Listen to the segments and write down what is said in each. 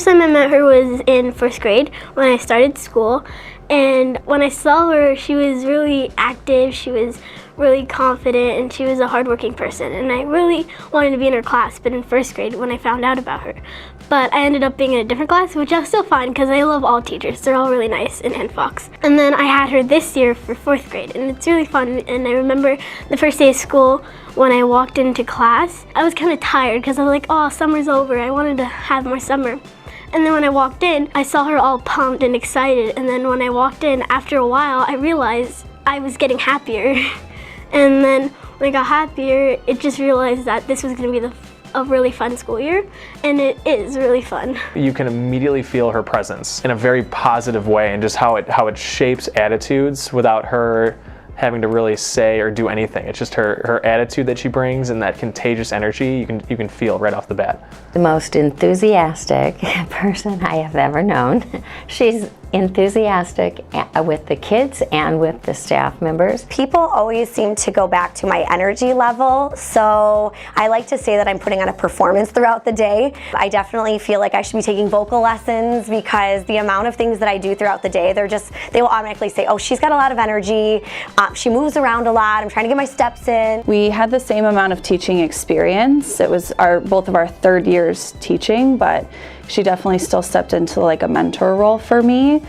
first time I met her was in first grade when I started school, and when I saw her, she was really active, she was really confident, and she was a hardworking person, and I really wanted to be in her class, but in first grade when I found out about her. But I ended up being in a different class, which I was still fine because I love all teachers. They're all really nice in Fox. And then I had her this year for fourth grade, and it's really fun. And I remember the first day of school when I walked into class, I was kind of tired because I was like, oh, summer's over. I wanted to have more summer. And then when I walked in, I saw her all pumped and excited. And then when I walked in, after a while, I realized I was getting happier. And then when I got happier, it just realized that this was going to be a really fun school year, and it is really fun. You can immediately feel her presence in a very positive way, and just how it shapes attitudes without her having to really say or do anything. It's just her attitude that she brings and that contagious energy you can feel right off the bat. The most enthusiastic person I have ever known. She's enthusiastic with the kids and with the staff members. People always seem to go back to my energy level, so I like to say that I'm putting on a performance throughout the day. I definitely feel like I should be taking vocal lessons because the amount of things that I do throughout the day, they will automatically say, oh, she's got a lot of energy, she moves around a lot, I'm trying to get my steps in. We had the same amount of teaching experience. It was both of our third years teaching, but she definitely still stepped into like a mentor role for me,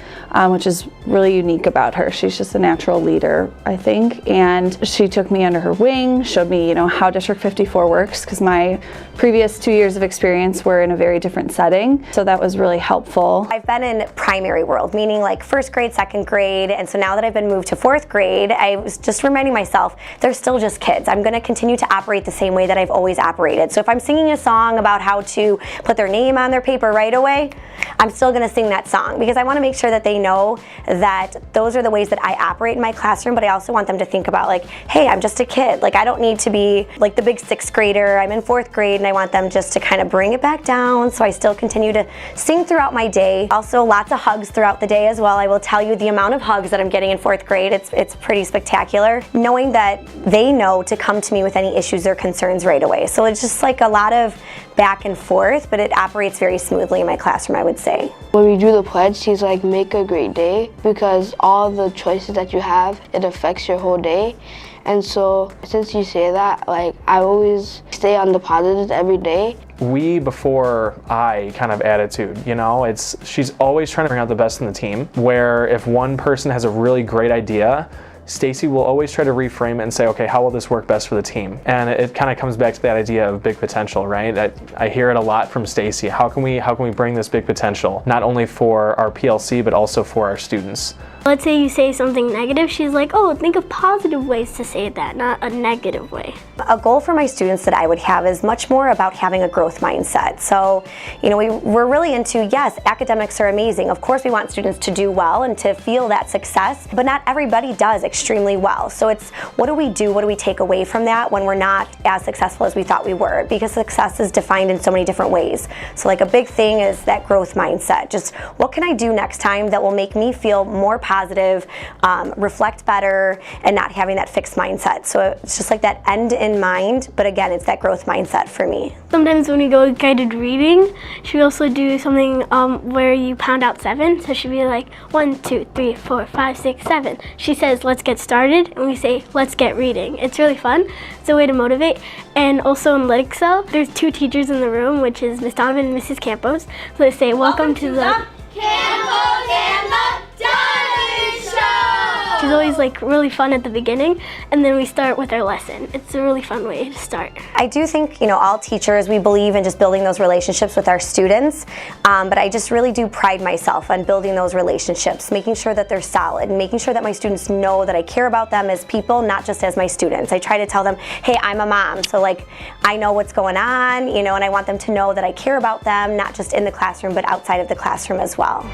which is really unique about her. She's just a natural leader, I think, and she took me under her wing, showed me, how District 54 works, because my previous 2 years of experience were in a very different setting, so that was really helpful. I've been in primary world, meaning like first grade, second grade, and so now that I've been moved to fourth grade, I was just reminding myself, they're still just kids. I'm going to continue to operate the same way that I've always operated. So if I'm singing a song about how to put their name on their paper right away, I'm still going to sing that song because I want to make sure that they know that those are the ways that I operate in my classroom, but I also want them to think about like, hey, I'm just a kid. Like, I don't need to be like the big sixth grader. I'm in fourth grade, and I want them just to kind of bring it back down so I still continue to sing throughout my day. Also, lots of hugs throughout the day as well. I will tell you the amount of hugs that I'm getting in fourth grade, it's pretty spectacular. Knowing that they know to come to me with any issues or concerns right away. So it's just like a lot of back and forth, but it operates very smoothly in my classroom, I would say. When we do the pledge, he's like, make a great day, because all the choices that you have, it affects your whole day. And so since you say that, like, I always stay on the positives every day. We before I kind of attitude, she's always trying to bring out the best in the team, where if one person has a really great idea, Stacey will always try to reframe it and say, okay, how will this work best for the team? And it kind of comes back to that idea of big potential, right? I hear it a lot from Stacey. How can we bring this big potential, not only for our PLC, but also for our students? Let's say you say something negative, she's like, oh, think of positive ways to say that, not a negative way. A goal for my students that I would have is much more about having a growth mindset. So, we're really into, yes, academics are amazing. Of course, we want students to do well and to feel that success, but not everybody does extremely well. So it's, what do we do? What do we take away from that when we're not as successful as we thought we were? Because success is defined in so many different ways. So like a big thing is that growth mindset. Just what can I do next time that will make me feel more positive, reflect better, and not having that fixed mindset. So it's just like that end in mind, but again, it's that growth mindset for me. Sometimes when we go guided reading, she also do something where you pound out 7. So she'd be like 1, 2, 3, 4, 5, 6, 7. She says, let's get started, and we say, let's get reading. It's really fun. It's a way to motivate. And also in Lit Excel, there's 2 teachers in the room, which is Miss Donovan and Mrs. Campos. So they say, welcome to the Campos and the Donovan Show! She's always like really fun at the beginning, and then we start with our lesson. It's a really fun way to start. I do think, all teachers, we believe in just building those relationships with our students, but I just really do pride myself on building those relationships, making sure that they're solid, and making sure that my students know that I care about them as people, not just as my students. I try to tell them, hey, I'm a mom, so like, I know what's going on, and I want them to know that I care about them, not just in the classroom, but outside of the classroom as well.